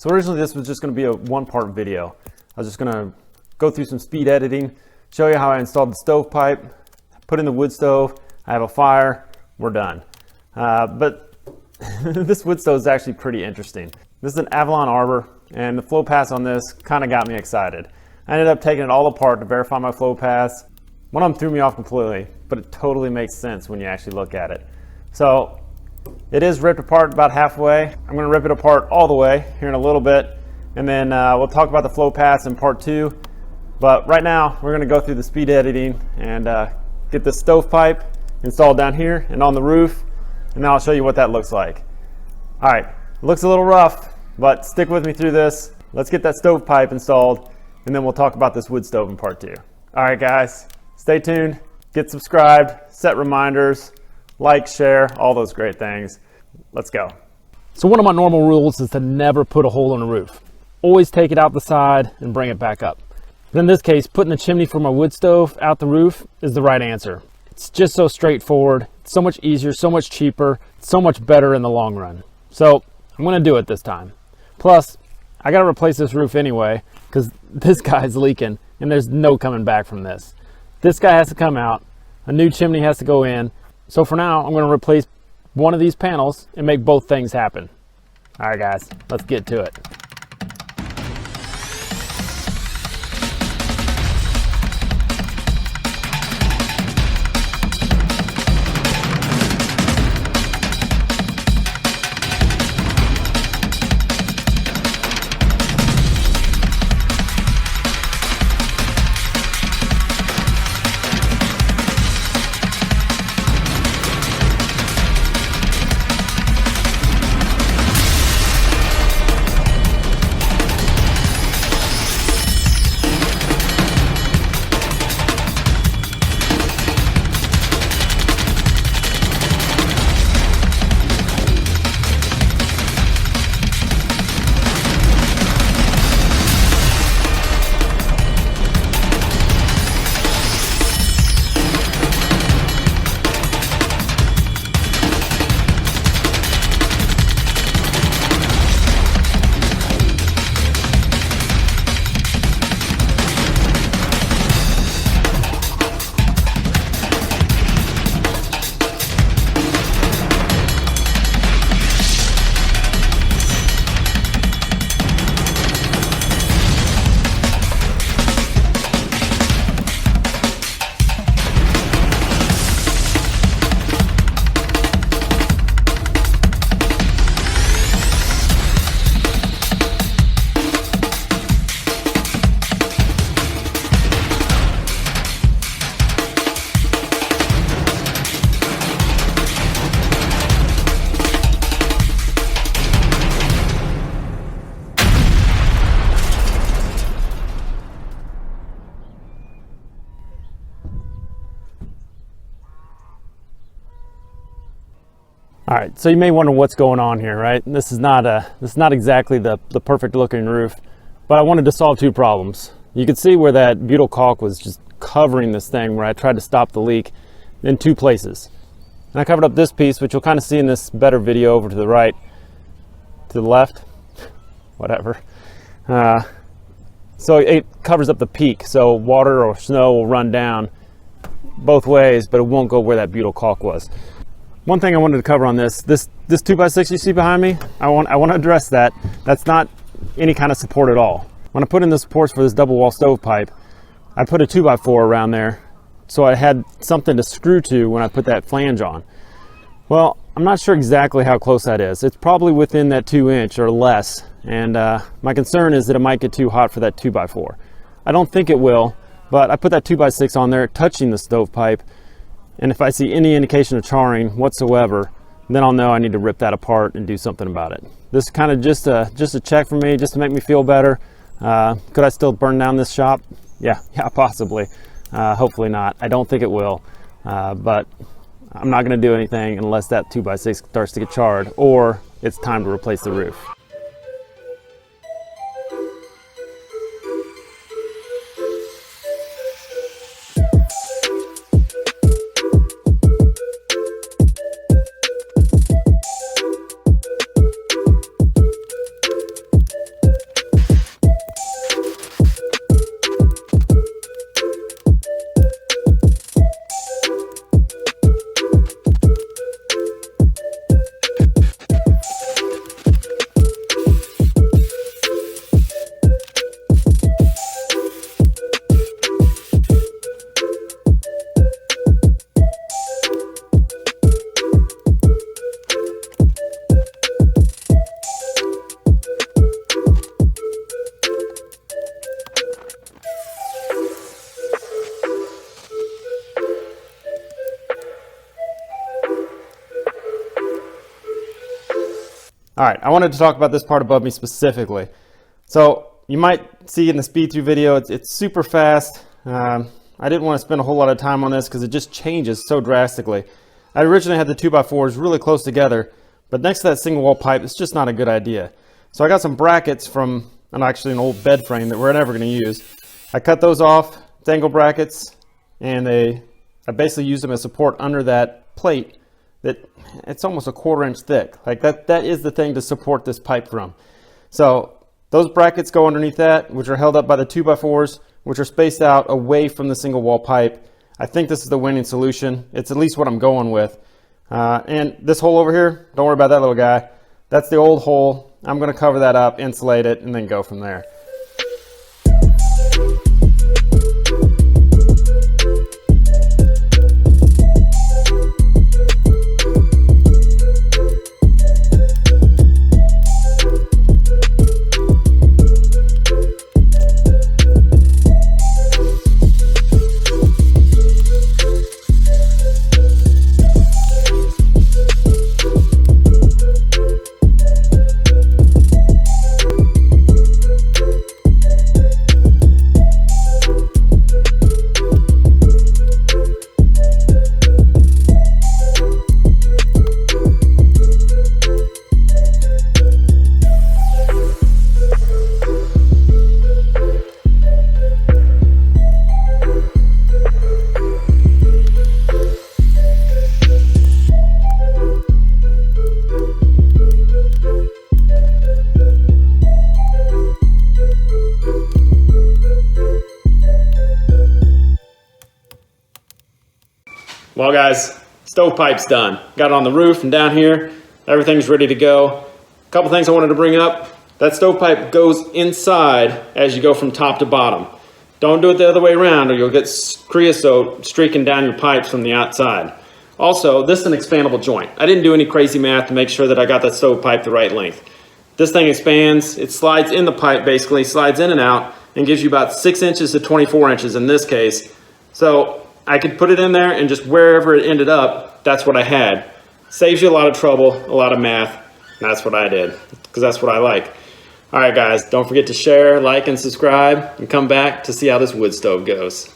So originally this was just going to be a one-part video. I was just going to go through some speed editing, show you how I installed the stovepipe, put in the wood stove, I have a fire, we're done. But this wood stove is actually pretty interesting. This is an Avalon Arbor, and the flow paths on this kind of got me excited. I ended up taking it all apart to verify my flow paths. One of them threw me off completely, but it totally makes sense when you actually look at it. So it is ripped apart about halfway. I'm going to rip it apart all the way here in a little bit, and then we'll talk about the flow paths in part 2. But right now we're going to go through the speed editing and get the stovepipe installed down here and on the roof, and then I'll show you what that looks like. All right, it looks a little rough, but stick with me through this. Let's get that stovepipe installed, and then we'll talk about this wood stove in part 2. All right guys, stay tuned, get subscribed, set reminders, like, share, all those great things. Let's go. So one of my normal rules is to never put a hole in the roof. Always take it out the side and bring it back up. But in this case, putting the chimney for my wood stove out the roof is the right answer. It's just so straightforward, it's so much easier, so much cheaper, so much better in the long run. So I'm gonna do it this time. Plus, I gotta replace this roof anyway, because this guy's leaking and there's no coming back from this. This guy has to come out, a new chimney has to go in. So for now, I'm going to replace one of these panels and make both things happen. All right, guys, let's get to it. All right, so you may wonder what's going on here, right? This is not exactly the perfect looking roof, but I wanted to solve two problems. You can see where that butyl caulk was just covering this thing where I tried to stop the leak in two places. And I covered up this piece, which you'll kind of see in this better video over to the right, to the left, whatever. So it covers up the peak, so water or snow will run down both ways, but it won't go where that butyl caulk was. One thing I wanted to cover on this 2x6 you see behind me, I want to address that. That's not any kind of support at all. When I put in the supports for this double wall stovepipe, I put a 2x4 around there so I had something to screw to when I put that flange on. Well, I'm not sure exactly how close that is. It's probably within that 2-inch or less, and my concern is that it might get too hot for that 2x4. I don't think it will, but I put that 2x6 on there touching the stovepipe, and if I see any indication of charring whatsoever, then I'll know I need to rip that apart and do something about it. This is kind of just a check for me, just to make me feel better. Could I still burn down this shop? Yeah, possibly. Hopefully not. I don't think it will, but I'm not going to do anything unless that 2x6 starts to get charred or it's time to replace the roof. All right, I wanted to talk about this part above me specifically. So you might see in the speed through video, it's super fast. I didn't want to spend a whole lot of time on this because it just changes so drastically. I originally had the 2x4s really close together, but next to that single wall pipe, it's just not a good idea. So I got some brackets from actually an old bed frame that we're never going to use. I cut those off, dangle brackets, and I basically used them as support under that plate that it's almost a 1/4 inch thick. Like that is the thing to support this pipe from. So those brackets go underneath that, which are held up by the 2x4s, which are spaced out away from the single wall pipe. I think this is the winning solution. It's at least what I'm going with. And this hole over here, don't worry about that little guy. That's the old hole. I'm going to cover that up, insulate it, and then go from there. Well guys, stovepipe's done. Got it on the roof and down here. Everything's ready to go. A couple things I wanted to bring up. That stovepipe goes inside as you go from top to bottom. Don't do it the other way around or you'll get creosote streaking down your pipes from the outside. Also, this is an expandable joint. I didn't do any crazy math to make sure that I got that stovepipe the right length. This thing expands, it slides in the pipe basically, slides in and out, and gives you about 6 inches to 24 inches in this case. So I could put it in there and just wherever it ended up, that's what I had. Saves you a lot of trouble, a lot of math, and that's what I did, because that's what I like. All right guys, don't forget to share, like, and subscribe, and come back to see how this wood stove goes.